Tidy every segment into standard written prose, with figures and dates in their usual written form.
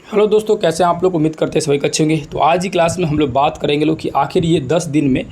Hello दोस्तों, कैसे हैं आप लोग। उम्मीद करते हैं सभी अच्छे होंगे। तो आज की क्लास में हम लोग बात करेंगे लोग कि आखिर ये 10 दिन में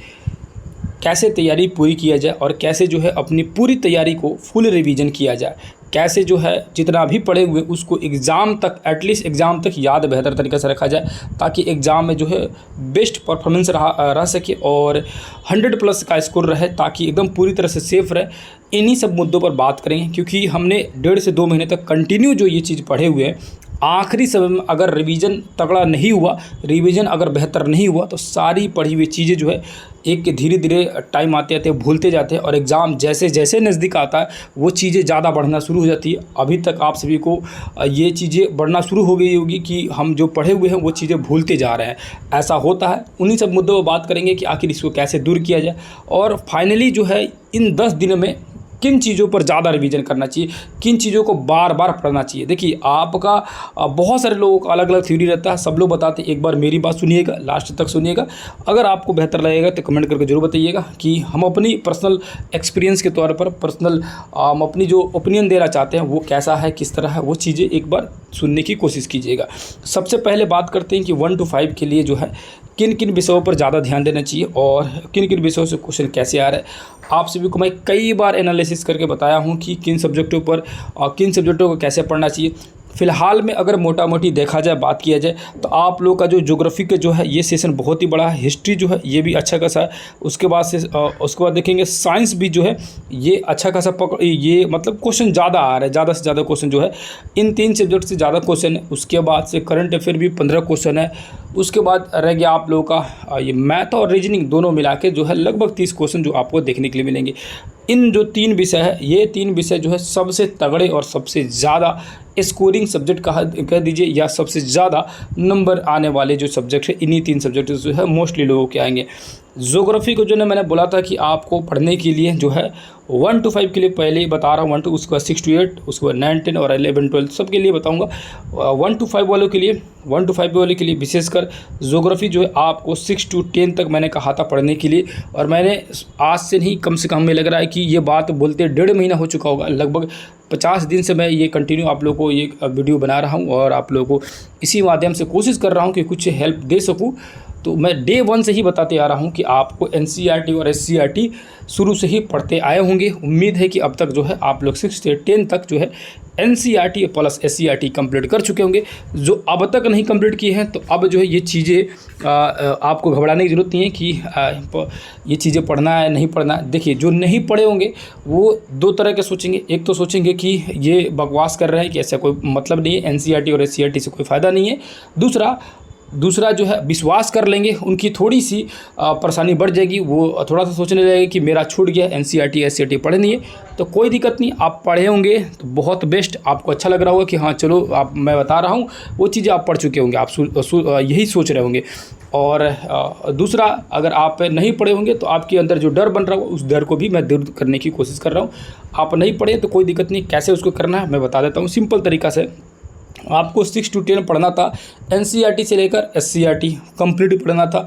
कैसे तैयारी पूरी किया जाए और कैसे जो है अपनी पूरी तैयारी को फुल रिवीजन किया जाए। कैसे जो है जितना भी पढ़े हुए उसको एग्ज़ाम तक, एटलीस्ट एग्ज़ाम तक याद बेहतर तरीके से रखा जाए, ताकि एग्ज़ाम में जो है बेस्ट परफॉर्मेंस रह सके और 100+ का स्कोर रहे, ताकि एकदम पूरी तरह से सेफ रहे। इन्हीं सब मुद्दों पर बात करेंगे, क्योंकि हमने 1.5 से 2 महीने तक कंटिन्यू जो ये चीज़ पढ़े हुए हैं, आखिरी समय में अगर रिवीजन तगड़ा नहीं हुआ, रिवीजन अगर बेहतर नहीं हुआ, तो सारी पढ़ी हुई चीज़ें जो है एक धीरे धीरे टाइम आते आते भूलते जाते हैं, और एग्ज़ाम जैसे जैसे नज़दीक आता है वो चीज़ें ज़्यादा बढ़ना शुरू हो जाती है। अभी तक आप सभी को ये चीज़ें बढ़ना शुरू हो गई होगी कि हम जो पढ़े हुए हैं वो चीज़ें भूलते जा रहे हैं। ऐसा होता है। उन्हीं सब मुद्दों पर बात करेंगे कि आखिर इसको कैसे दूर किया जाए, और फाइनली जो है इन 10 दिनों में किन चीज़ों पर ज़्यादा रिवीजन करना चाहिए, किन चीज़ों को बार बार पढ़ना चाहिए। देखिए, आपका बहुत सारे लोगों का अलग अलग थ्योरी रहता है, सब लोग बताते हैं। एक बार मेरी बात सुनिएगा, लास्ट तक सुनिएगा। अगर आपको बेहतर लगेगा तो कमेंट करके जरूर बताइएगा कि हम अपनी पर्सनल एक्सपीरियंस के तौर पर पर्सनल हम अपनी जो ओपिनियन देना चाहते हैं वो कैसा है, किस तरह है, वो चीज़ें एक बार सुनने की कोशिश कीजिएगा। सबसे पहले बात करते हैं कि 1 to 5 के लिए जो है किन किन विषयों पर ज़्यादा ध्यान देना चाहिए और किन किन विषयों से क्वेश्चन कैसे आ रहा है। आप सभी को मैं कई बार एनालिसिस करके बताया हूँ कि किन सब्जेक्टों पर और किन सब्जेक्टों को कैसे पढ़ना चाहिए। फ़िलहाल में अगर मोटा मोटी देखा जाए, बात किया जाए, तो आप लोग का जो ज्योग्राफी का जो है ये सेशन बहुत ही बड़ा है। हिस्ट्री जो है ये भी अच्छा खासा है। उसके बाद देखेंगे साइंस भी जो है ये अच्छा खासा ये मतलब क्वेश्चन ज़्यादा आ रहा है, ज़्यादा से ज़्यादा क्वेश्चन जो है इन 3 सब्जेक्ट से ज़्यादा क्वेश्चन है। उसके बाद से करंट अफेयर भी 15 क्वेश्चन है। उसके बाद रह गया आप लोगों का ये मैथ और रीजनिंग दोनों मिला के जो है लगभग 30 क्वेश्चन जो आपको देखने के लिए मिलेंगे। इन जो 3 विषय है, ये 3 विषय जो है सबसे तगड़े और सबसे ज़्यादा स्कोरिंग सब्जेक्ट कह दीजिए, या सबसे ज़्यादा नंबर आने वाले जो सब्जेक्ट है, इन्हीं 3 सब्जेक्ट जो है मोस्टली लोगों के आएंगे। ज्योग्राफी को जो है मैंने बोला था कि आपको पढ़ने के लिए जो है 1 to 5 के लिए पहले ही बता रहा हूँ, 1 to उसके बाद 6 to 8, उसके बाद 9, 10 और 11, 12 सब के लिए बताऊँगा। 1 to 5 वालों के लिए, 1 to 5 वाले के लिए विशेषकर ज्योग्राफी जो है आपको 6 to 10 तक मैंने कहा था पढ़ने के लिए। और मैंने आज से नहीं, कम से कम हमें लग रहा है कि ये बात बोलते 1.5 महीना हो चुका होगा। लगभग 50 दिन से मैं ये कंटिन्यू आप लोगों को ये वीडियो बना रहा हूँ और आप लोगों को इसी माध्यम से कोशिश कर रहा हूँ कि कुछ हेल्प दे सकूँ। तो मैं डे 1 से ही बताते आ रहा हूँ कि आपको NCERT और SCERT शुरू से ही पढ़ते आए होंगे। उम्मीद है कि अब तक जो है आप लोग 6 से 10 तक जो है NCERT प्लस SCERT कंप्लीट कर चुके होंगे। जो अब तक नहीं कंप्लीट किए हैं, तो अब जो है ये चीज़ें आपको घबराने की ज़रूरत नहीं है कि ये चीज़ें पढ़ना है नहीं पढ़ना है। देखिए, जो नहीं पढ़े होंगे वो 2 तरह के सोचेंगे। एक तो सोचेंगे कि ये बकवास कर रहे हैं, कि ऐसा कोई मतलब नहीं है, NCERT और SCERT से कोई फ़ायदा नहीं है। दूसरा जो है विश्वास कर लेंगे, उनकी थोड़ी सी परेशानी बढ़ जाएगी। वो थोड़ा सा सोचने लगेगा कि मेरा छूट गया, NCERT SCERT पढ़े नहीं है। तो कोई दिक्कत नहीं, आप पढ़े होंगे तो बहुत बेस्ट, आपको अच्छा लग रहा होगा कि हाँ चलो, मैं बता रहा हूँ वो चीज़ें आप पढ़ चुके होंगे, आप यही सोच रहे होंगे। और दूसरा, अगर आप नहीं पढ़े होंगे तो आपके अंदर जो डर बन रहा हो, उस डर को भी मैं दूर करने की कोशिश कर रहा हूँ। आप नहीं पढ़े तो कोई दिक्कत नहीं, कैसे उसको करना है मैं बता देता हूँ सिंपल तरीक़ा से। आपको 6 to 10 पढ़ना था, NCERT से लेकर SCERT कंप्लीट पढ़ना था,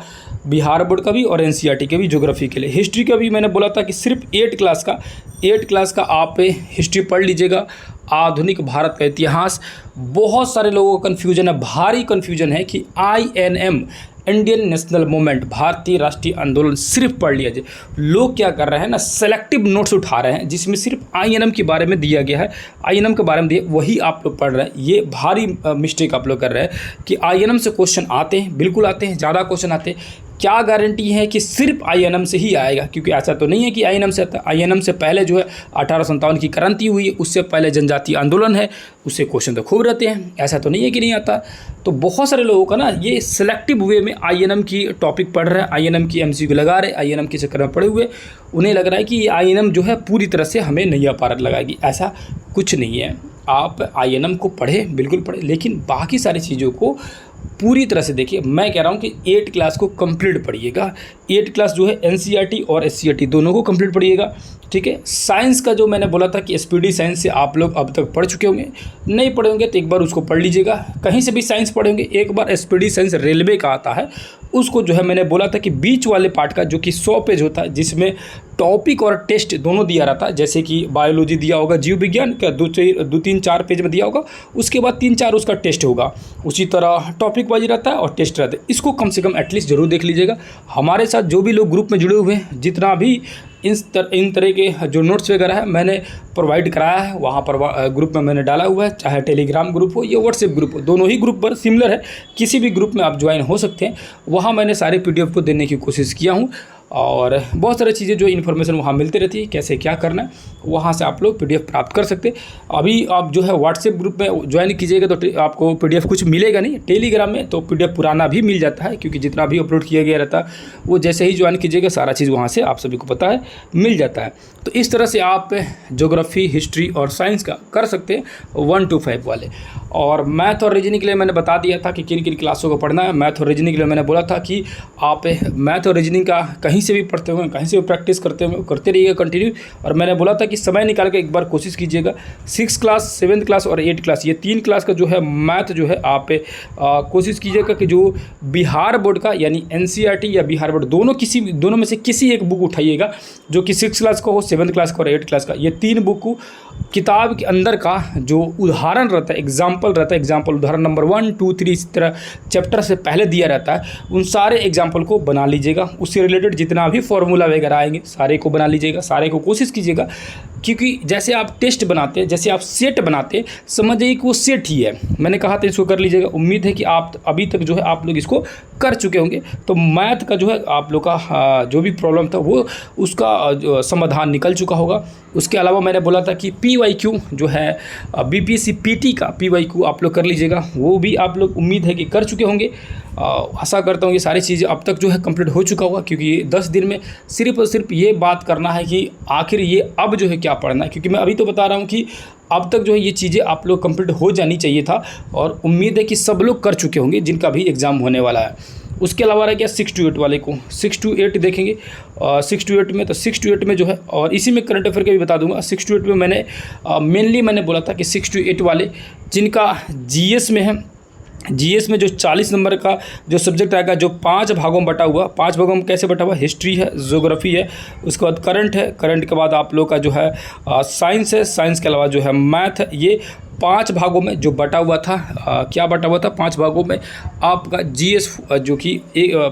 बिहार बोर्ड का भी और NCERT के भी। ज्योग्राफी के लिए हिस्ट्री का भी मैंने बोला था कि सिर्फ 8 क्लास का आप हिस्ट्री पढ़ लीजिएगा। आधुनिक भारत का इतिहास, बहुत सारे लोगों को कन्फ्यूजन है, भारी कन्फ्यूजन है कि INM इंडियन नेशनल मूवमेंट, भारतीय राष्ट्रीय आंदोलन सिर्फ पढ़ लिया जाए। लोग क्या कर रहे हैं ना, सेलेक्टिव नोट्स उठा रहे हैं जिसमें सिर्फ INM के बारे में दिया गया है, INM के बारे में दिया, वही आप लोग पढ़ रहे हैं। ये भारी मिस्टेक आप लोग कर रहे हैं कि INM से क्वेश्चन आते हैं, बिल्कुल आते हैं, ज़्यादा क्वेश्चन आते हैं। क्या गारंटी है कि सिर्फ INM से ही आएगा, क्योंकि ऐसा तो नहीं है कि INM से आता है। INM से पहले जो है 1857 की क्रांति हुई है, उससे पहले जनजातीय आंदोलन है, उससे क्वेश्चन तो खूब रहते हैं, ऐसा तो नहीं है कि नहीं आता। तो बहुत सारे लोगों का ना ये सिलेक्टिव वे में INM की टॉपिक पढ़ रहे हैं, INM की MCQ लगा रहे, INM के चक्कर में पड़े हुए, उन्हें लग रहा है कि ये INM जो है पूरी तरह से हमें नैया पार लगाएगी। ऐसा कुछ नहीं है। आप INM को पढ़ें, बिल्कुल पढ़ें, लेकिन बाकी सारी चीज़ों को पूरी तरह से देखिए। मैं कह रहा हूँ कि 8 क्लास को कंप्लीट पढ़िएगा। 8 क्लास जो है NCERT और SCERT दोनों को कंप्लीट पढ़िएगा। ठीक है। साइंस का जो मैंने बोला था कि एसपीडी साइंस से आप लोग अब तक पढ़ चुके होंगे, नहीं पढ़े होंगे तो एक बार उसको पढ़ लीजिएगा। कहीं से भी साइंस पढ़े होंगे, एक बार एसपीडी साइंस रेलवे का आता है, उसको जो है मैंने बोला था कि बीच वाले पार्ट का जो कि 100 पेज होता है, जिसमें टॉपिक और टेस्ट दोनों दिया रहता है। जैसे कि बायोलॉजी दिया होगा, जीव विज्ञान का 2-3-4 पेज में दिया होगा, उसके बाद 3-4 उसका टेस्ट होगा। उसी तरह टॉपिक वाइज रहता है और टेस्ट रहता है। इसको कम से कम एटलीस्ट ज़रूर देख लीजिएगा। हमारे साथ जो भी लोग ग्रुप में जुड़े हुए हैं, जितना भी इन तरह के जो नोट्स वगैरह है मैंने प्रोवाइड कराया है, वहाँ पर ग्रुप में मैंने डाला हुआ है। चाहे टेलीग्राम ग्रुप हो या व्हाट्सएप ग्रुप हो, दोनों ही ग्रुप पर सिमिलर है, किसी भी ग्रुप में आप ज्वाइन हो सकते हैं। वहाँ मैंने सारे PDF को देने की कोशिश किया हूँ और बहुत सारी चीज़ें जो इन्फॉर्मेशन वहाँ मिलती रहती है, कैसे क्या करना है, वहाँ से आप लोग PDF प्राप्त कर सकते हैं। अभी आप जो है व्हाट्सएप ग्रुप में ज्वाइन कीजिएगा तो आपको PDF कुछ मिलेगा नहीं। टेलीग्राम में तो PDF पुराना भी मिल जाता है, क्योंकि जितना भी अपलोड किया गया रहता है वो जैसे ही ज्वाइन कीजिएगा सारा चीज़ वहाँ से आप सभी को पता है मिल जाता है। तो इस तरह से आप ज्योग्राफी, हिस्ट्री और साइंस का कर सकते हैं 1 to 5 वाले। और मैथ और रीजनिंग के लिए मैंने बता दिया था कि किन किन क्लासों को पढ़ना है। मैथ और रीजनिंग के लिए मैंने बोला था कि आप मैथ और रीजनिंग का कहीं से भी पढ़ते होंगे, कहीं से भी प्रैक्टिस करते होंगे, करते रहिएगा कंटिन्यू। और मैंने बोला था कि समय निकाल के एक बार कोशिश कीजिएगा 6th क्लास, 7th क्लास और 8th क्लास, ये 3 क्लास का जो है मैथ जो है आप कोशिश कीजिएगा कि जो बिहार बोर्ड का यानी NCERT या बिहार बोर्ड दोनों में से किसी एक बुक उठाइएगा, जो कि 6th क्लास का हो, 7th क्लास का और 8th क्लास का। ये 3 बुक को किताब के अंदर का जो उदाहरण रहता है, एग्जाम्पल रहता है, एग्जाम्पल उदाहरण नंबर 1, 2, 3 इस तरह चैप्टर से पहले दिया रहता है, उन सारे एग्जाम्पल को बना लीजिएगा। उससे रिलेटेड जितना भी फॉर्मूला वगैरह आएंगे सारे को बना लीजिएगा, सारे को कोशिश कीजिएगा। क्योंकि जैसे आप टेस्ट बनाते हैं, जैसे आप सेट बनाते हैं, समझ जाइए कि वो सेट ही है। मैंने कहा था इसको कर लीजिएगा। उम्मीद है कि आप अभी तक जो है आप लोग इसको कर चुके होंगे। तो मैथ का जो है आप लोग का जो भी प्रॉब्लम था वो उसका समाधान निकल चुका होगा। उसके अलावा मैंने बोला था कि PYQ जो है BPSC PT का PYQ आप लोग कर लीजिएगा, वो भी आप लोग उम्मीद है कि कर चुके होंगे। आशा करता हूँ ये सारी चीज़ें अब तक जो है कंप्लीट हो चुका होगा, क्योंकि 10 दिन में सिर्फ और सिर्फ ये बात करना है कि आखिर ये अब जो है क्या पढ़ना है। क्योंकि मैं अभी तो बता रहा हूँ कि अब तक जो है ये चीज़ें आप लोग कंप्लीट हो जानी चाहिए था, और उम्मीद है कि सब लोग कर चुके होंगे जिनका भी एग्ज़ाम होने वाला है। उसके अलावा रह गया 6 to 8 वाले को, 6 to 8 देखेंगे। 6 to 8 में तो 6 to 8 में जो है, और इसी में करंट अफेयर का भी बता दूंगा। 6 to 8 में मैंने मेनली मैंने बोला था कि 6 to 8 वाले जिनका GS में है, GS में जो 40 नंबर का जो सब्जेक्ट आएगा, जो 5 भागों में बटा हुआ, 5 भागों में कैसे बटा हुआ, हिस्ट्री है, ज्योग्राफी है, उसके बाद करंट है, करंट के बाद आप लोग का जो है साइंस है, साइंस के अलावा जो है मैथ है। ये 5 भागों में जो बटा हुआ था, क्या बटा हुआ था 5 भागों में आपका GS, जो कि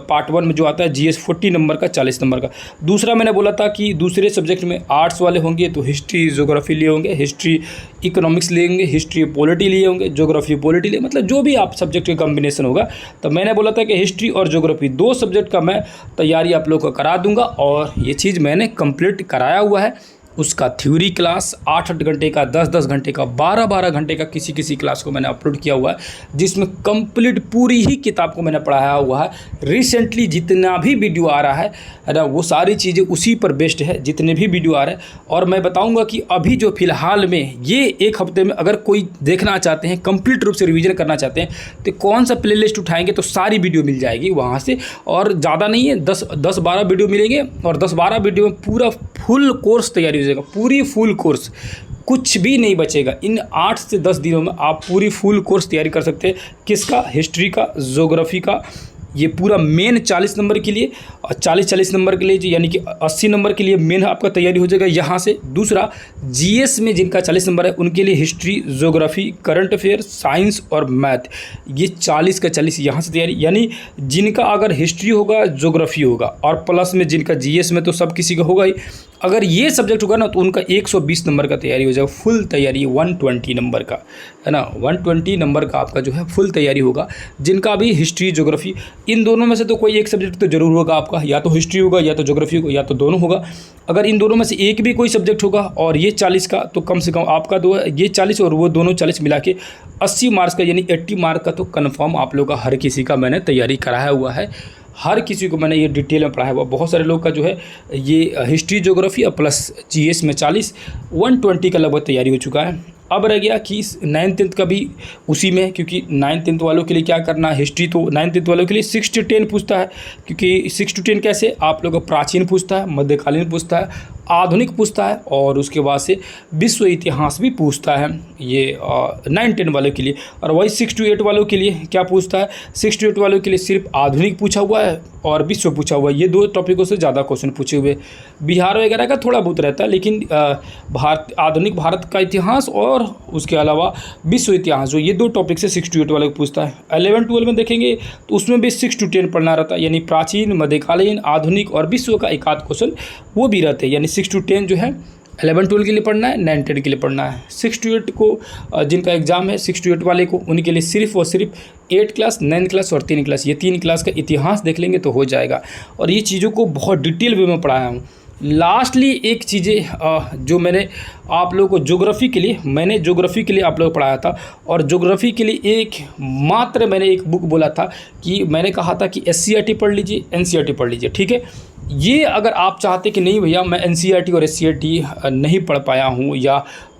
पार्ट 1 में जो आता है GS 40 नंबर का, 40 नंबर का। दूसरा मैंने बोला था कि दूसरे सब्जेक्ट में आर्ट्स वाले होंगे तो हिस्ट्री ज्योग्राफी लिए होंगे, हिस्ट्री इकोनॉमिक्स लेंगे, हिस्ट्री पॉलिटी लिए होंगे, ज्योग्राफी पॉलिटी लिए, मतलब जो भी आप सब्जेक्ट का कॉम्बिनेशन होगा। तो मैंने बोला था कि हिस्ट्री और ज्योग्राफी 2 सब्जेक्ट का मैं तैयारी आप लोग को करा दूंगा, और ये चीज़ मैंने कंप्लीट कराया हुआ है। उसका थ्योरी क्लास 8-8 घंटे का, 10-10 घंटे का, 12-12 घंटे का किसी किसी क्लास को मैंने अपलोड किया हुआ है, जिसमें कंप्लीट पूरी ही किताब को मैंने पढ़ाया हुआ है। रिसेंटली जितना भी वीडियो आ रहा है ना, वो सारी चीज़ें उसी पर बेस्ड है, जितने भी वीडियो आ रहे हैं। और मैं बताऊंगा कि अभी जो फ़िलहाल में ये 1 हफ्ते में अगर कोई देखना चाहते हैं, कंप्लीट रूप से रिवीजन करना चाहते हैं, तो कौन सा प्लेलिस्ट उठाएंगे तो सारी वीडियो मिल जाएगी वहाँ से। और ज़्यादा नहीं है, 10-12 वीडियो मिलेंगे, और 10-12 वीडियो में पूरा फुल कोर्स तैयारी हो जाएगा, पूरी फुल कोर्स, कुछ भी नहीं बचेगा। इन 8 से 10 दिनों में आप पूरी फुल कोर्स तैयारी कर सकते हैं। किसका? हिस्ट्री का, ज्योग्राफी का, ये पूरा मेन 40 नंबर के लिए, और 40 नंबर के लिए, यानी कि 80 नंबर के लिए मेन आपका तैयारी हो जाएगा यहाँ से। दूसरा GS में जिनका 40 नंबर है उनके लिए history, geography, current affair, science और मैथ, ये 40 का 40 यहाँ से तैयारी। यानी जिनका अगर हिस्ट्री होगा, ज्योग्राफी होगा, और प्लस में जिनका GS में तो सब किसी का होगा ही, अगर ये सब्जेक्ट होगा ना तो उनका 120 नंबर का तैयारी हो जाएगा, फुल तैयारी 120 नंबर का, है ना, 120 नंबर का आपका जो है फुल तैयारी होगा। जिनका भी हिस्ट्री, ज्योग्राफी, इन दोनों में से तो कोई एक सब्जेक्ट तो जरूर होगा आपका, या तो हिस्ट्री होगा या तो ज्योग्राफी होगा, या तो दोनों होगा। अगर इन दोनों में से एक भी कोई सब्जेक्ट होगा और ये 40 का, तो कम से कम आपका दो, ये 40 और वो दोनों 40 मिला के 80 मार्क्स का, यानी 80 मार्क का तो कन्फर्म आप लोग का हर किसी का मैंने तैयारी कराया हुआ है। हर किसी को मैंने ये डिटेल में पढ़ाया हुआ। बहुत सारे लोग का जो है ये हिस्ट्री, ज्योग्राफी और प्लस GS में 40, 120 का लगभग तैयारी हो चुका है। अब रह गया कि 9th-10th का भी उसी में, क्योंकि 9th-10th वालों के लिए क्या करना है, हिस्ट्री तो 9th-10th वालों के लिए 6 to 10 पूछता है, क्योंकि 6 to 10 कैसे आप लोगों को प्राचीन पूछता है, मध्यकालीन पूछता है, आधुनिक पूछता है और उसके बाद से विश्व इतिहास भी पूछता है, ये 9-10 वालों के लिए। और वही 6 to 8 वालों के लिए क्या पूछता है, 6 to 8 वालों के लिए सिर्फ आधुनिक पूछा हुआ है और विश्व पूछा हुआ है। ये 2 टॉपिकों से ज़्यादा क्वेश्चन पूछे हुए। बिहार वगैरह का थोड़ा बहुत रहता है, लेकिन आधुनिक भारत का इतिहास और उसके अलावा विश्व इतिहास, जो ये 2 टॉपिक से 6 to 8 वालों को पूछता है। 11-12 में देखेंगे तो उसमें भी 6 to 10 पढ़ना रहता है, यानी प्राचीन, मध्यकालीन, आधुनिक और विश्व का एक आध क्वेश्चन वो भी रहते हैं। यानी 6 to 10 जो है 11-12 के लिए पढ़ना है, 9-10 के लिए पढ़ना है। 6 to 8 को जिनका एग्ज़ाम है 6 to 8 वाले को, उनके लिए सिर्फ और सिर्फ 8 क्लास, 9 क्लास और 3 क्लास, ये 3 क्लास का इतिहास देख लेंगे तो हो जाएगा। और ये चीज़ों को बहुत डिटेल वे में पढ़ाया हूँ। लास्टली एक चीज़ें जो मैंने आप लोगों को ज्योग्राफी के लिए आप लोगों को पढ़ाया था, और ज्योग्राफी के लिए मैंने एक बुक बोला था कि मैंने कहा था कि SCERT पढ़ लीजिए, NCERT पढ़ लीजिए, ठीक है। ये अगर आप चाहते कि नहीं भैया मैं NCERT और SCERT नहीं पढ़ पाया हूँ या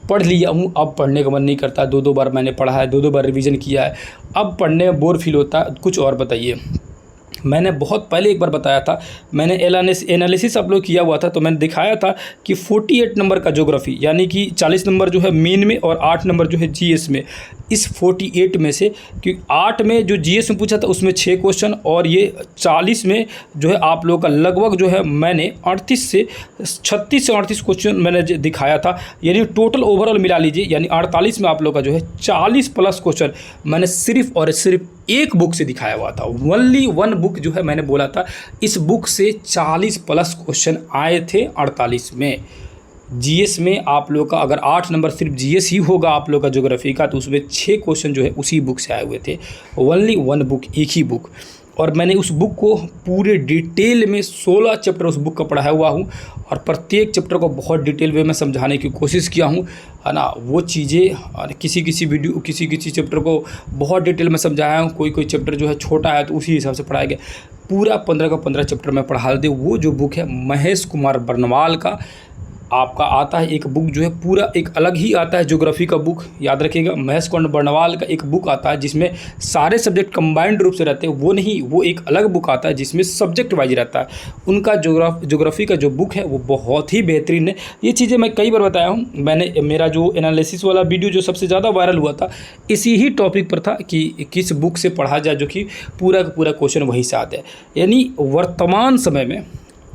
पढ़ लिया हूँ, अब पढ़ने का मन नहीं करता, 2-2 बार मैंने पढ़ा है, 2-2 बार रिवीजन किया है, अब पढ़ने में बोर फील होता है, कुछ और बताइए। मैंने बहुत पहले एक बार बताया था, मैंने एनालिसिस अपलोड किया हुआ था, तो मैंने दिखाया था कि 48 नंबर का ज्योग्राफी, यानी कि 40 नंबर जो है मेन में और 8 नंबर जो है GS में, इस 48 में से कि 8 में जो GS में पूछा था उसमें 6 क्वेश्चन, और ये 40 में जो है आप लोगों का लगभग जो है मैंने 36 से 38 क्वेश्चन मैंने दिखाया था। यानी टोटल ओवरऑल मिला लीजिए, यानी 48 में आप लोगों का जो है 40 प्लस क्वेश्चन मैंने सिर्फ और सिर्फ एक बुक से दिखाया हुआ था। ओनली 1 बुक जो है मैंने बोला था, इस बुक से 40 प्लस क्वेश्चन आए थे 48 में। GS में आप लोग का अगर 8 नंबर सिर्फ GS ही होगा आप लोग का ज्योग्राफी का, तो उसमें 6 क्वेश्चन जो है उसी बुक से आए हुए थे। ओनली 1 बुक, एक ही बुक। और मैंने उस बुक को पूरे डिटेल में 16 चैप्टर उस बुक का पढ़ाया हुआ हूँ, और प्रत्येक चैप्टर को बहुत डिटेल वे में समझाने की कोशिश किया हूँ, है ना। वो चीज़ें किसी चैप्टर को बहुत डिटेल में समझाया हूँ, कोई चैप्टर जो है छोटा है तो उसी हिसाब से पढ़ाया गया। पूरा 15 का 15 चैप्टर में पढ़ा देते। वो जो बुक है महेश कुमार बर्नवाल का आपका आता है, एक बुक जो है पूरा एक अलग ही आता है ज्योग्राफी का बुक, याद रखिएगा। महेश कुमार बर्नवाल का एक बुक आता है जिसमें सारे सब्जेक्ट कंबाइंड रूप से रहते हैं, वो नहीं, वो एक अलग बुक आता है जिसमें सब्जेक्ट वाइज रहता है। उनका ज्योग्राफी का जो बुक है वो बहुत ही बेहतरीन है। ये चीज़ें मैं कई बार बताया हूँ। मैंने मेरा जो एनालिसिस वाला वीडियो जो सबसे ज़्यादा वायरल हुआ था इसी ही टॉपिक पर था कि किस बुक से पढ़ा जाए जो कि पूरा का पूरा क्वेश्चन वहीं से आता है। यानी वर्तमान समय में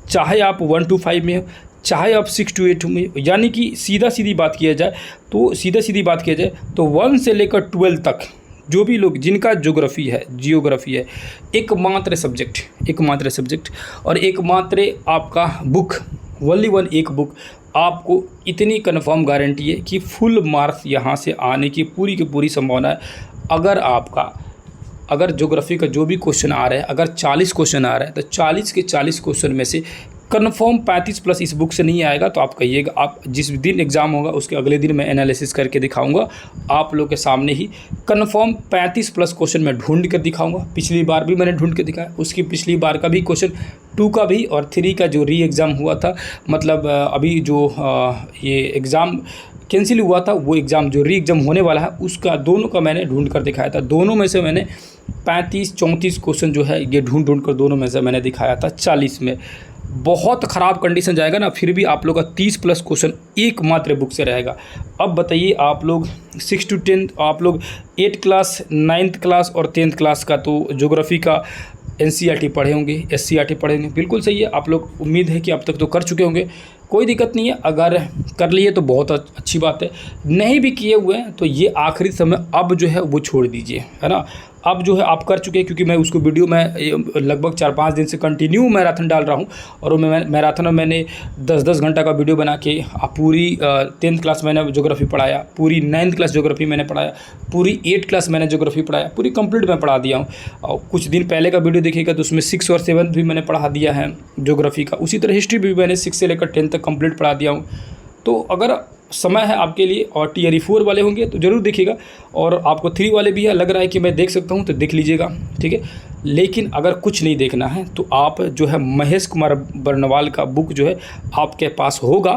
चाहे आप 1 to 5 में हो, चाहे आप 6 to 8 में, यानी कि सीधा सीधी बात किया जाए तो 1 से लेकर 12 तक जो भी लोग जिनका जियोग्राफी है एकमात्र सब्जेक्ट और एकमात्र आपका बुक, ओनली 1 एक बुक, आपको इतनी कन्फर्म गारंटी है कि फुल मार्क्स यहाँ से आने की पूरी संभावना है। अगर ज्योग्राफी का जो भी क्वेश्चन आ रहा है, अगर 40 क्वेश्चन आ रहा है तो 40 के 40 क्वेश्चन में से कन्फर्म 35 प्लस इस बुक से नहीं आएगा तो आप कहिएगा। आप जिस दिन एग्ज़ाम होगा उसके अगले दिन मैं एनालिसिस करके दिखाऊंगा आप लोग के सामने ही। कन्फर्म 35 प्लस क्वेश्चन मैं ढूंढ कर दिखाऊंगा। पिछली बार भी मैंने ढूंढ के दिखाया, उसकी पिछली बार का भी क्वेश्चन 2 का भी और 3 का जो री एग्ज़ाम हुआ था, मतलब अभी जो ये एग्ज़ाम कैंसिल हुआ था, वो एग्ज़ाम जो री एग्ज़ाम होने वाला है उसका दोनों का मैंने ढूंढ कर दिखाया था। दोनों में से मैंने 35-34 क्वेश्चन जो है ये ढूंढ कर दोनों में से मैंने दिखाया था। 40 में बहुत ख़राब कंडीशन जाएगा ना, फिर भी आप लोग का 30 प्लस क्वेश्चन एकमात्र बुक से रहेगा। अब बताइए आप लोग 6 to 10, आप लोग 8 क्लास, 9th क्लास और 10th क्लास का तो ज्योग्राफी का NCERT पढ़े होंगे, SCERT पढ़े होंगे, बिल्कुल सही है। आप लोग उम्मीद है कि अब तक तो कर चुके होंगे, कोई दिक्कत नहीं है। अगर कर लिए तो बहुत अच्छी बात है, नहीं भी किए हुए हैं तो ये आखिरी समय अब जो है वो छोड़ दीजिए, है ना। अब जो है आप कर चुके हैं, क्योंकि मैं उसको वीडियो में लगभग 4-5 दिन से कंटिन्यू मैराथन डाल रहा हूँ, और मैराथन में मैंने 10-10 घंटा का वीडियो बना के पूरी 10th क्लास मैंने ज्योग्राफी पढ़ाया, पूरी 9th क्लास ज्योग्राफी मैंने पढ़ाया, पूरी 8th क्लास मैंने ज्योग्राफी पढ़ाया, पूरी कंप्लीट मैं पढ़ा दिया हूँ। और कुछ दिन पहले का वीडियो देखिएगा तो उसमें 6 और 7 भी मैंने पढ़ा दिया है ज्योग्राफी का। उसी तरह हिस्ट्री भी मैंने 6 से लेकर 10 तक कंप्लीट पढ़ा दिया हूँ। तो अगर समय है आपके लिए और TRE 4 वाले होंगे तो ज़रूर देखिएगा, और आपको 3 वाले भी है, लग रहा है कि मैं देख सकता हूँ तो देख लीजिएगा, ठीक है। लेकिन अगर कुछ नहीं देखना है तो आप जो है महेश कुमार बर्नवाल का बुक जो है आपके पास होगा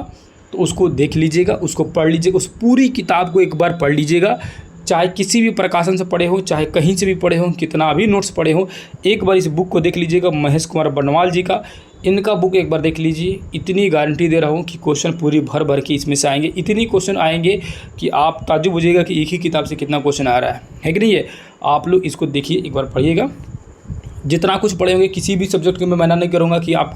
तो उसको देख लीजिएगा, उसको पढ़ लीजिएगा, उस पूरी किताब को एक बार पढ़ लीजिएगा। चाहे किसी भी प्रकाशन से पढ़े हो, चाहे कहीं से भी पढ़े हो, कितना भी नोट्स पढ़े हो, एक बार इस बुक को देख लीजिएगा, महेश कुमार बर्नवाल जी का। इनका बुक एक बार देख लीजिए, इतनी गारंटी दे रहा हूँ कि क्वेश्चन पूरी भर भर के इसमें से आएंगे। इतनी क्वेश्चन आएंगे कि आप ताज्जुब हो जाइएगा कि एक ही किताब से कितना क्वेश्चन आ रहा है कि नहीं है। आप लोग इसको देखिए, एक बार पढ़िएगा। जितना कुछ पढ़े होंगे किसी भी सब्जेक्ट के, मैं मना नहीं करूँगा कि आप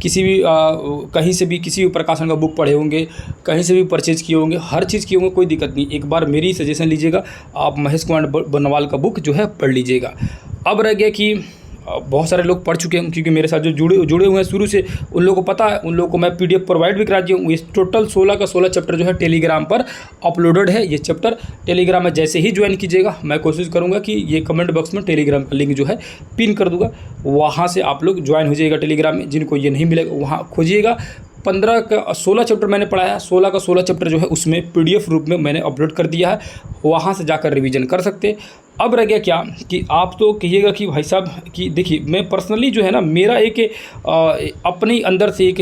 किसी भी कहीं से भी किसी भी प्रकाशन का बुक पढ़े होंगे, कहीं से भी परचेज़ किए होंगे, हर चीज़ किए होंगे, कोई दिक्कत नहीं। एक बार मेरी सजेशन लीजिएगा, आप महेश कुमार बर्नवाल का बुक जो है पढ़ लीजिएगा। अब रह गया कि बहुत सारे लोग पढ़ चुके हैं, क्योंकि मेरे साथ जो जुड़े हुए हैं शुरू से, उन लोगों को पता है, उन लोगों को मैं PDF प्रोवाइड भी करा दिया हूँ। ये टोटल 16 का 16 चैप्टर जो है टेलीग्राम पर अपलोडेड है। ये चैप्टर टेलीग्राम में जैसे ही ज्वाइन कीजिएगा, मैं कोशिश करूँगा कि ये कमेंट बॉक्स में टेलीग्राम का लिंक जो है पिन कर दूँगा, वहाँ से आप लोग ज्वाइन हो जाइएगा टेलीग्राम में। जिनको ये नहीं मिलेगा वहाँ खोजिएगा। 15 का 16 चैप्टर मैंने पढ़ाया, 16 का 16 चैप्टर जो है उसमें PDF रूप में मैंने अपलोड कर दिया है, वहाँ से जाकर रिवीजन कर सकते। अब रह गया क्या कि आप तो कहिएगा कि भाई साहब कि देखिए, मैं पर्सनली जो है ना, मेरा एक अपने अंदर से एक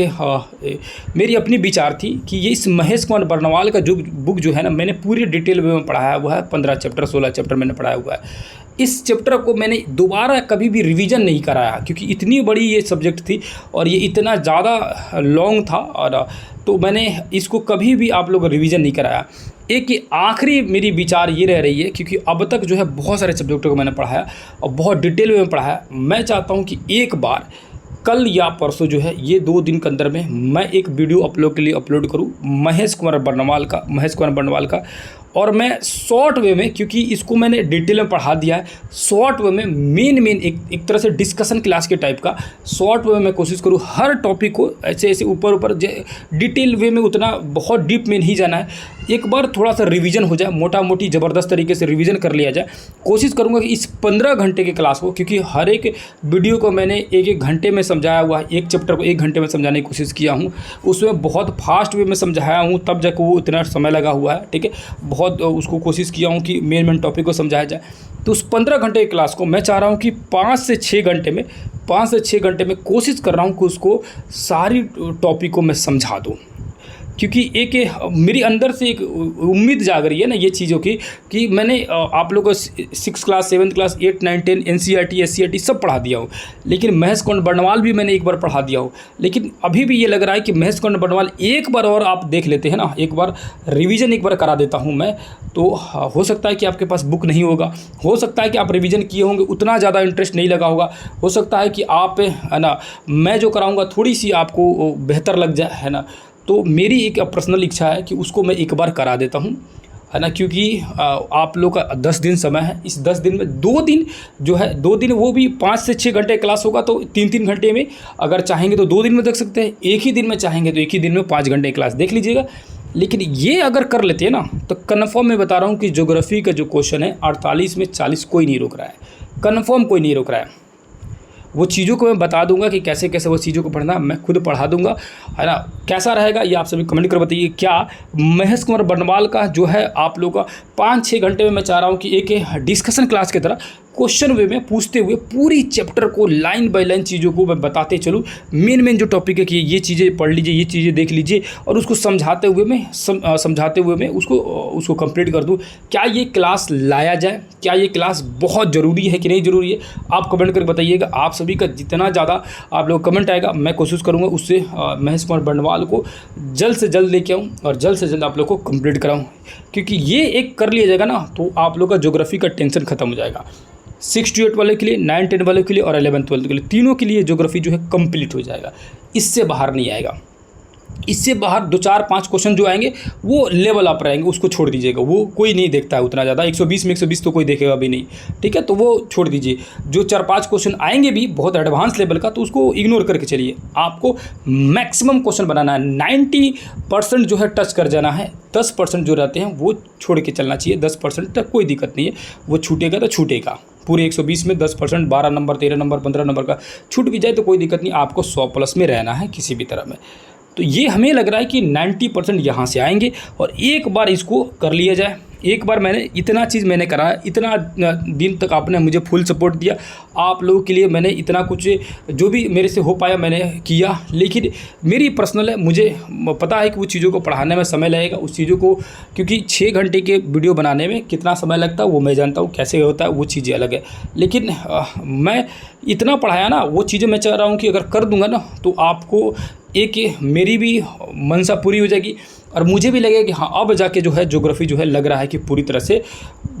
मेरी अपनी विचार थी कि ये इस महेश कुमार बर्नवाल का जो बुक जो है ना, मैंने पूरी डिटेल में पढ़ाया हुआ है। 15 चैप्टर 16 चैप्टर मैंने पढ़ाया हुआ है। इस चैप्टर को मैंने दोबारा कभी भी रिवीजन नहीं कराया, क्योंकि इतनी बड़ी ये सब्जेक्ट थी और ये इतना ज़्यादा लॉन्ग था, और तो मैंने इसको कभी भी आप लोग रिवीजन नहीं कराया। एक ही आखिरी मेरी विचार ये रह रही है, क्योंकि अब तक जो है बहुत सारे सब्जेक्टों को मैंने पढ़ाया और बहुत डिटेल में पढ़ाया। मैं चाहता हूँ कि एक बार कल या परसों जो है, ये 2 दिन के अंदर में मैं एक वीडियो आप लोग के लिए अपलोड करूँ महेश कुमार बर्नवाल का, और मैं शॉर्ट वे में, क्योंकि इसको मैंने डिटेल में पढ़ा दिया है, शॉर्ट वे में मेन एक तरह से डिस्कशन क्लास के टाइप का शॉर्ट वे में कोशिश करूँ हर टॉपिक को ऐसे ऊपर डिटेल वे में, उतना बहुत डीप में नहीं जाना है। एक बार थोड़ा सा रिवीजन हो जाए, मोटा मोटी ज़बरदस्त तरीके से रिवीजन कर लिया जाए। कोशिश करूँगा कि इस 15 घंटे के क्लास को, क्योंकि हर एक वीडियो को मैंने एक घंटे में समझाया हुआ है, एक चैप्टर को 1 घंटे में समझाने की कोशिश किया हूँ, उसमें बहुत फास्ट वे में समझाया हूँ, तब जाकर वो इतना समय लगा हुआ है। ठीक है, बहुत उसको कोशिश किया हूँ कि मेन टॉपिक को समझाया जाए। तो उस 15 घंटे के क्लास को मैं चाह रहा हूँ कि 5 से 6 घंटे में कोशिश कर रहा हूँ कि उसको सारी टॉपिक को मैं समझा दूँ, क्योंकि एक मेरी अंदर से एक उम्मीद जाग रही है ना ये चीज़ों की, कि मैंने आप लोगों को 6 क्लास 7 क्लास 8 9 10 NCERT SCERT सब पढ़ा दिया हूँ, लेकिन महेश कुमार बर्नवाल भी मैंने एक बार पढ़ा दिया हूँ। लेकिन अभी भी ये लग रहा है कि महेश कुमार बर्नवाल एक बार और आप देख लेते हैं ना, एक बार रिवीजन एक बार करा देता हूँ मैं, तो हो सकता है कि आपके पास बुक नहीं होगा, हो सकता है कि आप रिवीजन किए होंगे, उतना ज़्यादा इंटरेस्ट नहीं लगा होगा, हो सकता है कि आप है ना, मैं जो कराऊँगा थोड़ी सी आपको बेहतर लग जाए, है ना। तो मेरी एक पर्सनल इच्छा है कि उसको मैं एक बार करा देता हूँ, है ना, क्योंकि आप लोग का 10 दिन समय है। इस 10 दिन में 2 दिन जो है, 2 दिन वो भी 5 से 6 घंटे क्लास होगा, तो 3-3 घंटे में अगर चाहेंगे तो 2 दिन में देख सकते हैं, एक ही दिन में चाहेंगे तो एक ही दिन में 5 घंटे क्लास देख लीजिएगा। लेकिन ये अगर कर लेते हैं ना, तो कन्फर्म मैं बता रहा हूँ कि ज्योग्राफी का जो क्वेश्चन है 48 में 40 कोई नहीं रोक रहा है, कन्फर्म कोई नहीं रोक रहा है। वो चीज़ों को मैं बता दूंगा कि कैसे कैसे वो चीज़ों को पढ़ना, मैं खुद पढ़ा दूंगा, है ना। कैसा रहेगा ये आप सभी कमेंट कर बताइए। क्या महेश कुमार बर्नवाल का जो है आप लोग का 5-6 घंटे में मैं चाह रहा हूँ कि एक डिस्कशन क्लास की तरह क्वेश्चन वे में पूछते हुए पूरी चैप्टर को लाइन बाय लाइन चीज़ों को मैं बताते चलूँ। मेन जो टॉपिक है कि ये चीज़ें पढ़ लीजिए, ये चीज़ें देख लीजिए, और उसको समझाते हुए मैं उसको कंप्लीट कर दूँ। क्या ये क्लास लाया जाए? क्या ये क्लास बहुत ज़रूरी है कि नहीं ज़रूरी है? आप कमेंट करके बताइएगा। आप सभी का जितना ज़्यादा आप लोग कमेंट आएगा, मैं कोशिश करूँगा उससे महेश कुमार बर्नवाल को जल्द से जल्द लेके आऊँ और जल्द से जल्द आप लोग को कंप्लीट कराऊँ, क्योंकि ये एक कर लिया जाएगा ना तो आप लोग का ज्योग्राफी का टेंशन खत्म हो जाएगा। 6 to 8 वाले के लिए, 9 10 वाले के लिए और 11 12 के लिए, तीनों के लिए ज्योग्राफी जो है कंप्लीट हो जाएगा। इससे बाहर नहीं आएगा। इससे बाहर 2 4 5 क्वेश्चन जो आएंगे वो लेवल अप रहेंगे, उसको छोड़ दीजिएगा। वो कोई नहीं देखता है उतना ज़्यादा, 120 में 120 तो कोई देखेगा भी नहीं, ठीक है। तो वो छोड़ दीजिए। जो 4-5 क्वेश्चन आएंगे भी बहुत एडवांस लेवल का, तो उसको इग्नोर करके चलिए। आपको मैक्सिमम क्वेश्चन बनाना है, 90% जो है टच कर जाना है। 10% जो रहते हैं वो छोड़ के चलना चाहिए। 10% तक कोई दिक्कत नहीं है, वो छूटेगा तो छूटेगा। पूरे 120 में 10%, 12 नंबर 13 नंबर 15 नंबर का छूट भी जाए तो कोई दिक्कत नहीं, आपको 100+ में रहना है किसी भी तरह में। तो ये हमें लग रहा है कि 90% यहाँ से आएंगे और एक बार इसको कर लिया जाए, एक बार मैंने इतना चीज़ मैंने करा, इतना दिन तक आपने मुझे फुल सपोर्ट दिया, आप लोगों के लिए मैंने इतना कुछ जो भी मेरे से हो पाया मैंने किया। लेकिन मेरी पर्सनल है, मुझे पता है कि वो चीज़ों को पढ़ाने में समय लगेगा, उस चीज़ों को, क्योंकि 6 घंटे के वीडियो बनाने में कितना समय लगता है वो मैं जानता हूँ, कैसे होता है वो चीज़ें अलग है। लेकिन मैं इतना पढ़ाया ना, वो चीज़ें मैं चाह रहा हूँ कि अगर कर दूँगा ना तो आपको एक मेरी भी मनसा पूरी हो जाएगी और मुझे भी लगेगा कि हाँ अब जाके जो है ज्योग्राफी जो है लग रहा है कि पूरी तरह से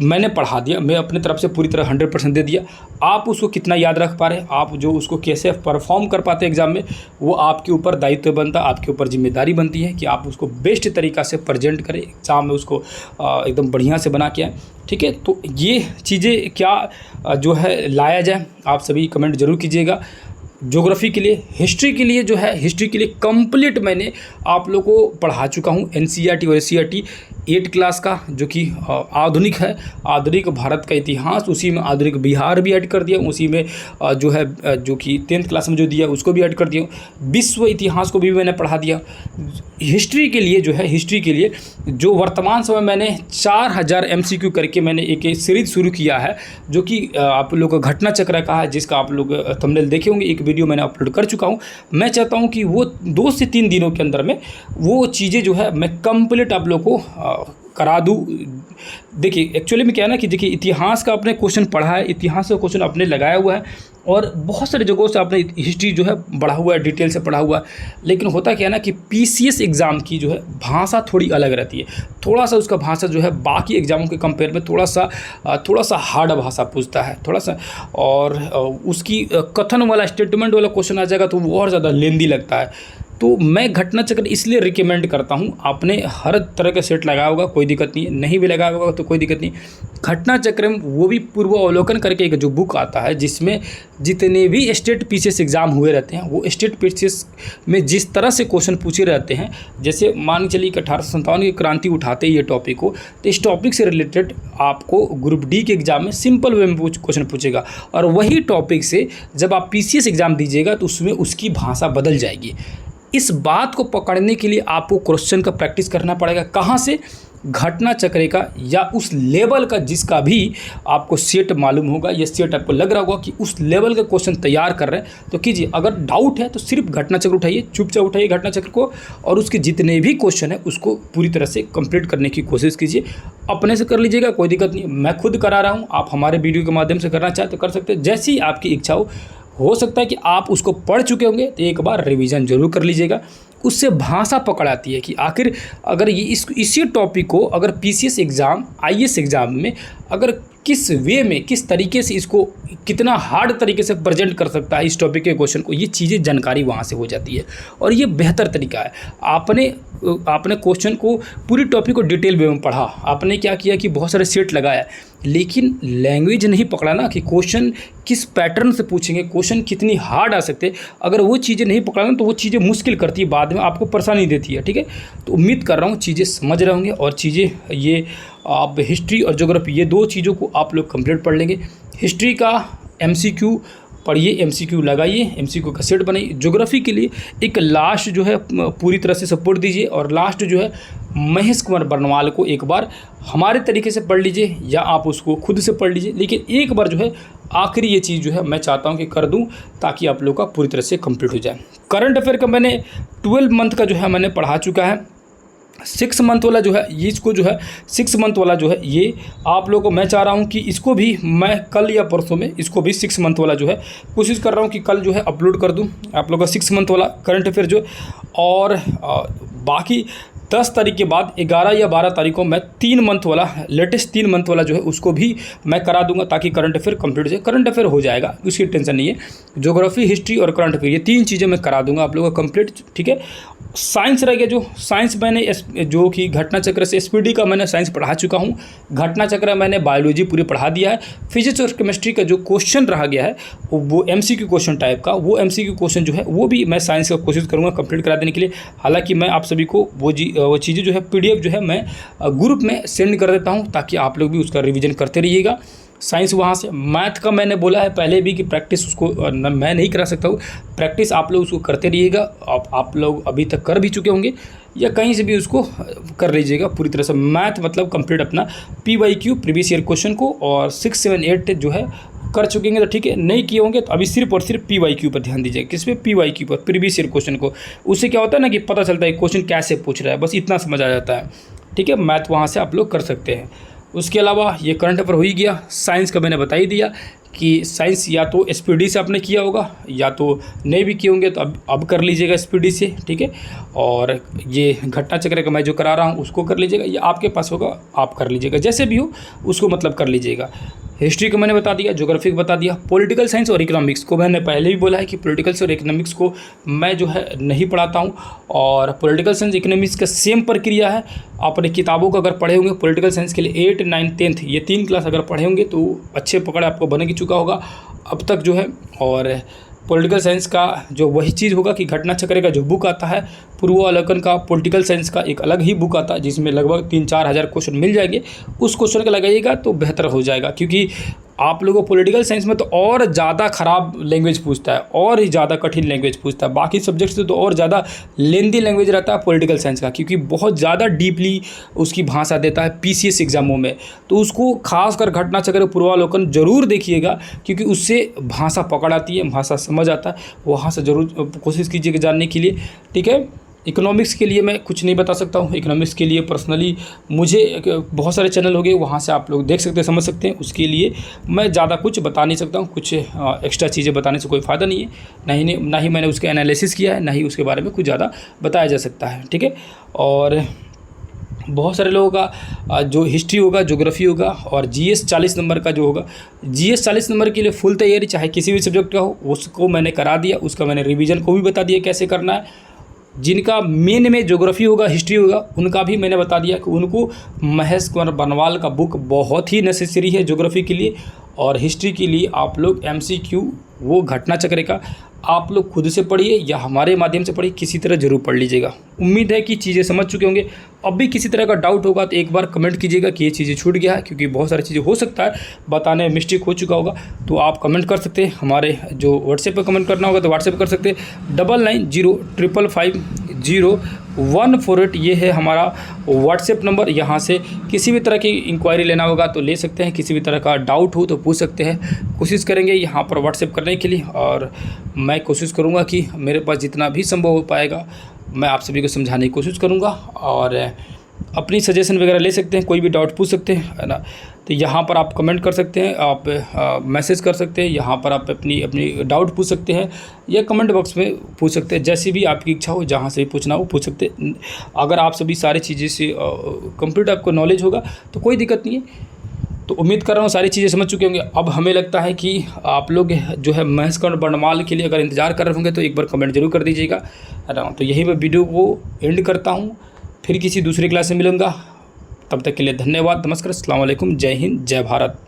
मैंने पढ़ा दिया, मैं अपनी तरफ से पूरी तरह 100% दे दिया। आप उसको कितना याद रख पा रहे हैं, आप जो उसको कैसे परफॉर्म कर पाते हैं एग्ज़ाम में, वो आपके ऊपर दायित्व बनता है, आपके ऊपर जिम्मेदारी बनती है कि आप उसको बेस्ट तरीक़ा से प्रेजेंट करें एग्ज़ाम में, उसको एकदम बढ़िया से बना के आए। ठीक है, तो ये चीज़ें क्या जो है लाया जाए, आप सभी कमेंट ज़रूर कीजिएगा। ज्योग्राफी के लिए, हिस्ट्री के लिए जो है, हिस्ट्री के लिए कंप्लीट मैंने आप लोगों को पढ़ा चुका हूँ। एनसीईआरटी और एससीईआरटी 8 क्लास का जो कि आधुनिक है, आधुनिक भारत का इतिहास, उसी में आधुनिक बिहार भी ऐड कर दिया, उसी में जो है जो कि 10th क्लास में जो दिया उसको भी ऐड कर दिया, विश्व इतिहास को भी मैंने पढ़ा दिया। हिस्ट्री के लिए जो है, हिस्ट्री के लिए जो वर्तमान समय मैंने 4000 MCQ करके मैंने एक सीरीज़ शुरू किया है, जो कि आप लोग का घटना चक्र का है, जिसका आप लोग थंबनेल देखे होंगे, एक वीडियो मैंने अपलोड कर चुका हूँ। मैं चाहता हूँ कि वो 2 से 3 दिनों के अंदर में वो चीज़ें जो है मैं कंप्लीट आप लोग को करा दूँ। देखिए एक्चुअली में क्या है ना कि देखिए इतिहास का आपने क्वेश्चन पढ़ा है, इतिहास का क्वेश्चन आपने लगाया हुआ है और बहुत सारी जगहों से आपने हिस्ट्री जो है पढ़ा हुआ है, डिटेल से पढ़ा हुआ है। लेकिन होता क्या है ना कि PCS एग्ज़ाम की जो है भाषा थोड़ी अलग रहती है, थोड़ा सा उसका भाषा जो है बाकी एग्ज़ामों के कंपेयर में थोड़ा सा हार्ड भाषा पूछता है थोड़ा सा, और उसकी कथन वाला स्टेटमेंट वाला क्वेश्चन आ जाएगा तो वो और ज़्यादा लेंदी लगता है। तो मैं घटना चक्र इसलिए रिकमेंड करता हूँ, आपने हर तरह का सेट लगाया होगा कोई दिक्कत नहीं, नहीं भी लगाया होगा तो कोई दिक्कत नहीं। घटना चक्र में वो भी पूर्वावलोकन करके एक जो बुक आता है, जिसमें जितने भी स्टेट PCS एग्ज़ाम हुए रहते हैं, वो स्टेट PCS में जिस तरह से क्वेश्चन पूछे रहते हैं, जैसे मान चलिए कि 1857 की क्रांति उठाते ये टॉपिक को, तो इस टॉपिक से रिलेटेड आपको ग्रुप D के एग्ज़ाम में सिंपल वे में क्वेश्चन पूछेगा, और वही टॉपिक से जब आप PCS एग्ज़ाम दीजिएगा तो उसमें उसकी भाषा बदल जाएगी। इस बात को पकड़ने के लिए आपको क्वेश्चन का प्रैक्टिस करना पड़ेगा। कहाँ से? घटना चक्र का, या उस लेवल का जिसका भी आपको सेट मालूम होगा, ये सेट आपको लग रहा होगा कि उस लेवल का क्वेश्चन तैयार कर रहे हैं तो कीजिए। अगर डाउट है तो सिर्फ घटना चक्र उठाइए, चुपचाप उठाइए घटना चक्र को, और उसके जितने भी क्वेश्चन है उसको पूरी तरह से कंप्लीट करने की कोशिश कीजिए। अपने से कर लीजिएगा, कोई दिक्कत नहीं, मैं खुद करा रहा हूँ। आप हमारे वीडियो के माध्यम से करना चाहें तो कर सकते हैं, जैसी ही आपकी इच्छा हो सकता है कि आप उसको पढ़ चुके होंगे तो एक बार रिवीजन जरूर कर लीजिएगा। उससे भाषा पकड़ आती है कि आखिर अगर ये इसी टॉपिक को अगर PCS एग्ज़ाम, IAS एग्ज़ाम में अगर किस वे में, किस तरीके से इसको कितना हार्ड तरीके से प्रेजेंट कर सकता है इस टॉपिक के क्वेश्चन को, ये चीज़ें जानकारी वहाँ से हो जाती है। और ये बेहतर तरीका है। आपने क्वेश्चन को, पूरी टॉपिक को डिटेल वे में पढ़ा, आपने क्या किया कि बहुत सारे सेट लगाया, लेकिन लैंग्वेज नहीं पकड़ा ना कि क्वेश्चन किस पैटर्न से पूछेंगे, क्वेश्चन कितनी हार्ड आ सकते हैं। अगर वो चीज़ें नहीं पकड़ा ना तो वो चीज़ें मुश्किल करती है, बाद में आपको परेशानी देती है। ठीक है, तो उम्मीद कर रहा हूँ चीज़ें समझ रहे होंगे, और चीज़ें ये आप हिस्ट्री और ज्योग्राफी ये 2 चीज़ों को आप लोग कंप्लीट पढ़ लेंगे। हिस्ट्री का MCQ पढ़िए, MCQ लगाइए, MCQ का सेट बनाइए। ज्योग्राफी के लिए एक लास्ट जो है पूरी तरह से सपोर्ट दीजिए, और लास्ट जो है महेश कुमार बर्नवाल को एक बार हमारे तरीके से पढ़ लीजिए, या आप उसको खुद से पढ़ लीजिए। लेकिन एक बार जो है आखिरी ये चीज़ जो है मैं चाहता हूँ कि कर दूँ, ताकि आप लोग का पूरी तरह से कंप्लीट हो जाए। करंट अफेयर का मैंने 12 मंथ का जो है मैंने पढ़ा चुका है। 6 मंथ वाला जो है ये, इसको जो है 6 मंथ वाला जो है ये आप लोगों को मैं चाह रहा हूँ कि इसको भी मैं कल या परसों में इसको भी 6 मंथ वाला जो है कोशिश कर रहा हूँ कि कल जो है अपलोड कर दूँ आप लोगों का 6 मंथ वाला करंट अफेयर जो। और बाकी 10 तारीख के बाद 11 या 12 तारीख को मैं 3 मंथ वाला, लेटेस्ट 3 मंथ वाला जो है उसको भी मैं करा दूंगा, ताकि करंट अफेयर कंप्लीट हो जाए। करंट अफेयर हो जाएगा, उसकी टेंशन नहीं है। ज्योग्राफी, हिस्ट्री और करंट अफेयर ये 3 चीज़ें मैं करा दूंगा आप लोगों का कंप्लीट। ठीक है, साइंस रह गया, जो साइंस मैंने जो कि घटना चक्र से SPD का मैंने साइंस पढ़ा चुका हूँ। घटना चक्र मैंने बायोलॉजी पूरी पढ़ा दिया है। फिजिक्स और केमिस्ट्री का जो क्वेश्चन रह गया है वो MCQ क्वेश्चन टाइप का, वो MCQ क्वेश्चन जो है वो भी मैं साइंस का कोशिश करूँगा कंप्लीट करा देने के लिए। हालांकि मैं आप सभी को वो चीज़ें जो है PDF जो है मैं ग्रुप में सेंड कर देता हूँ, ताकि आप लोग भी उसका रिवीजन करते रहिएगा। साइंस वहाँ से, मैथ का मैंने बोला है पहले भी कि प्रैक्टिस उसको मैं नहीं करा सकता हूँ, प्रैक्टिस आप लोग उसको करते रहिएगा। आप लोग अभी तक कर भी चुके होंगे, या कहीं से भी उसको कर लीजिएगा पूरी तरह से। मैथ मतलब कंप्लीट अपना PYQ प्रीवियस ईयर क्वेश्चन को और 6, 7, 8 जो है कर चुकेंगे तो ठीक है, नहीं किए होंगे तो अभी सिर्फ और सिर्फ PYQ पर ध्यान दीजिए। किस पे? PYQ पर, प्रीवियस ईयर क्वेश्चन को। उससे क्या होता है ना कि पता चलता है क्वेश्चन कैसे पूछ रहा है, बस इतना समझ आ जाता है, ठीक है। मैथ वहाँ से आप लोग कर सकते हैं। उसके अलावा ये करंट अफेयर हो ही गया। साइंस का मैंने बता ही दिया कि साइंस या तो SPD से आपने किया होगा या तो नहीं भी किए होंगे तो अब कर लीजिएगा SPD से, ठीक है। और ये घटना चक्र का मैं जो करा रहा हूँ उसको कर लीजिएगा, या आपके पास होगा आप कर लीजिएगा, जैसे भी हो उसको मतलब कर लीजिएगा। हिस्ट्री को मैंने बता दिया, ज्योग्राफी को बता दिया। पॉलिटिकल साइंस और इकोनॉमिक्स को मैंने पहले भी बोला है कि पॉलिटिकल और इकोनॉमिक्स को मैं जो है नहीं पढ़ाता हूँ, और पॉलिटिकल साइंस इकोनॉमिक्स का सेम प्रक्रिया है। अपने किताबों को अगर पढ़े होंगे पॉलिटिकल साइंस के लिए 8, 9, 10 ये 3 क्लास अगर पढ़े होंगे तो अच्छे पकड़ आपको बन ही चुका होगा अब तक जो है। और पॉलिटिकल साइंस का जो वही चीज़ होगा कि घटना चक्र का जो बुक आता है पूर्वावलोकन का, पॉलिटिकल साइंस का एक अलग ही बुक आता है जिसमें लगभग 3-4 हज़ार क्वेश्चन मिल जाएंगे। उस क्वेश्चन का लगाइएगा तो बेहतर हो जाएगा, क्योंकि आप लोगों को पॉलिटिकल साइंस में तो और ज़्यादा ख़राब लैंग्वेज पूछता है, और ही ज़्यादा कठिन लैंग्वेज पूछता है। बाकी सब्जेक्ट से तो और ज़्यादा लेंदी लैंग्वेज रहता है पॉलिटिकल साइंस का, क्योंकि बहुत ज़्यादा डीपली उसकी भाषा देता है PCS एग्जामों में। तो उसको खासकर घटना चक्र पूर्वावलोकन जरूर देखिएगा, क्योंकि उससे भाषा पकड़ आती है, भाषा समझ आता है। वहाँ से ज़रूर कोशिश कीजिएगा जानने के लिए, ठीक है। इकोनॉमिक्स के लिए मैं कुछ नहीं बता सकता हूँ। इकोनॉमिक्स के लिए पर्सनली मुझे बहुत सारे चैनल हो गए, वहाँ से आप लोग देख सकते हैं, समझ सकते हैं। उसके लिए मैं ज़्यादा कुछ बता नहीं सकता हूँ। कुछ एक्स्ट्रा चीज़ें बताने से कोई फ़ायदा नहीं है, ना ही मैंने उसका एनालिसिस किया है, ना ही उसके बारे में कुछ ज़्यादा बताया जा सकता है, ठीक है। और बहुत सारे लोगों का जो हिस्ट्री होगा, ज्योग्राफी होगा और GS 40 नंबर का जो होगा, GS 40 नंबर के लिए फुल तैयारी चाहे किसी भी सब्जेक्ट का हो उसको मैंने करा दिया। उसका मैंने रिवीजन को भी बता दिया कैसे करना है। जिनका मेन में ज्योग्राफी होगा, हिस्ट्री होगा, उनका भी मैंने बता दिया कि उनको महेश कुमार बनवाल का बुक बहुत ही नेसेसरी है ज्योग्राफी के लिए। और हिस्ट्री के लिए आप लोग MCQ वो घटना चक्र का आप लोग खुद से पढ़िए या हमारे माध्यम से पढ़िए, किसी तरह ज़रूर पढ़ लीजिएगा। उम्मीद है कि चीज़ें समझ चुके होंगे। अब भी किसी तरह का डाउट होगा तो एक बार कमेंट कीजिएगा कि ये चीज़ें छूट गया है, क्योंकि बहुत सारी चीज़ें हो सकता है बताने में मिस्टेक हो चुका होगा। तो आप कमेंट कर सकते हैं, हमारे जो व्हाट्सएप पर कमेंट करना होगा तो व्हाट्सएप कर सकते हैं 9905550148। ये है हमारा व्हाट्सएप नंबर। यहाँ से किसी भी तरह की इंक्वायरी लेना होगा तो ले सकते हैं, किसी भी तरह का डाउट हो तो पूछ सकते हैं। कोशिश करेंगे यहाँ पर व्हाट्सएप करने के लिए, और मैं कोशिश करूँगा कि मेरे पास जितना भी संभव हो पाएगा मैं आप सभी को समझाने की कोशिश करूँगा। और अपनी सजेशन वगैरह ले सकते हैं, कोई भी डाउट पूछ सकते हैं, है ना। तो यहाँ पर आप कमेंट कर सकते हैं, आप मैसेज कर सकते हैं, यहाँ पर आप अपनी डाउट पूछ सकते हैं या कमेंट बॉक्स में पूछ सकते हैं। जैसी भी आपकी इच्छा हो, जहाँ से भी पूछना हो पूछ सकते हैं। अगर आप सभी सारी चीज़ें से कंप्लीट आपको नॉलेज होगा तो कोई दिक्कत नहीं है। तो उम्मीद कर रहा हूँ सारी चीज़ें समझ चुके होंगे। अब हमें लगता है कि आप लोग जो है महेश कुमार बनवाल के लिए अगर इंतज़ार कर रहे होंगे तो एक बार कमेंट जरूर कर दीजिएगा, है ना। तो यही मैं वीडियो को एंड करता हूँ, फिर किसी दूसरी क्लास में मिलूँगा। तब तक के लिए धन्यवाद, नमस्कार, अस्सलाम वालेकुम, जय हिंद, जय भारत।